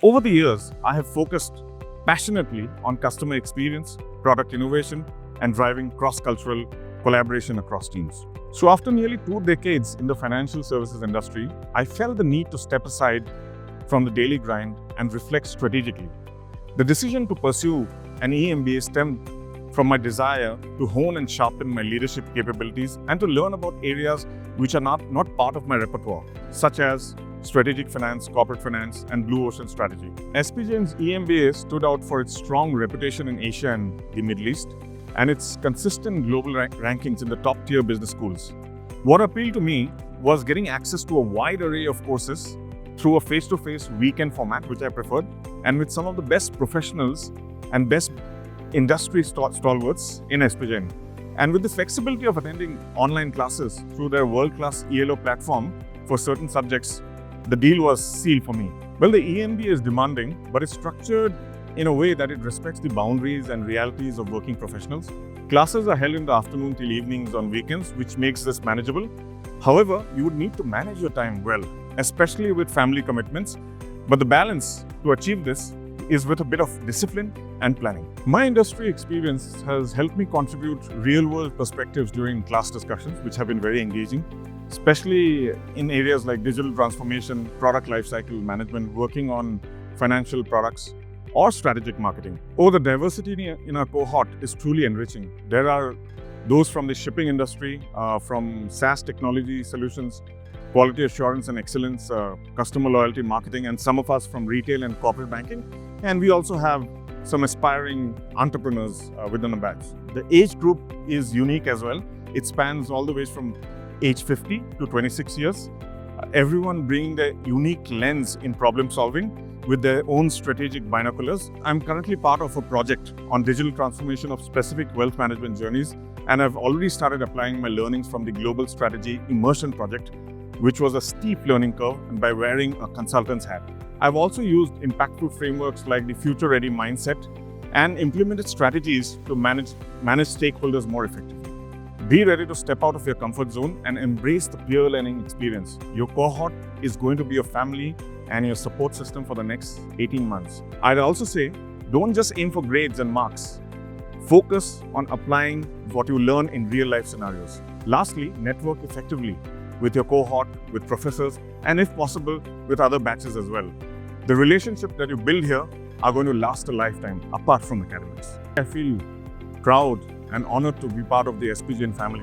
Over the years, I have focused passionately on customer experience, product innovation, and driving cross-cultural collaboration across teams. So after nearly 2 decades in the financial services industry, I felt the need to step aside from the daily grind and reflect strategically. The decision to pursue an EMBA stemmed from my desire to hone and sharpen my leadership capabilities and to learn about areas which are not part of my repertoire, such as strategic finance, corporate finance, and blue ocean strategy. SP Jain's EMBA stood out for its strong reputation in Asia and the Middle East, and its consistent global rankings in the top-tier business schools. What appealed to me was getting access to a wide array of courses through a face-to-face weekend format, which I preferred, and with some of the best professionals and best industry stalwarts in SP Jain. And with the flexibility of attending online classes through their world-class ELO platform for certain subjects, the deal was sealed for me. Well, the EMBA is demanding, but it's structured in a way that it respects the boundaries and realities of working professionals. Classes are held in the afternoon till evenings on weekends, which makes this manageable. However, you would need to manage your time well, especially with family commitments. But the balance to achieve this is with a bit of discipline and planning. My industry experience has helped me contribute real-world perspectives during class discussions, which have been very engaging, especially in areas like digital transformation, product lifecycle management, working on financial products, or strategic marketing. The diversity in our cohort is truly enriching. There are those from the shipping industry, from SaaS technology solutions, quality assurance and excellence, customer loyalty marketing, and some of us from retail and corporate banking. And we also have some aspiring entrepreneurs within the batch. The age group is unique as well. It spans all the way from age 50 to 26 years. Everyone bringing their unique lens in problem solving with their own strategic binoculars. I'm currently part of a project on digital transformation of specific wealth management journeys, and I've already started applying my learnings from the Global Strategy Immersion project, which was a steep learning curve, and by wearing a consultant's hat. I've also used impactful frameworks like the Future Ready Mindset and implemented strategies to manage stakeholders more effectively. Be ready to step out of your comfort zone and embrace the peer learning experience. Your cohort is going to be your family and your support system for the next 18 months. I'd also say, don't just aim for grades and marks. Focus on applying what you learn in real-life scenarios. Lastly, network effectively with your cohort, with professors, and if possible, with other batches as well. The relationships that you build here are going to last a lifetime, apart from academics. I feel proud and honored to be part of the SP Jain family.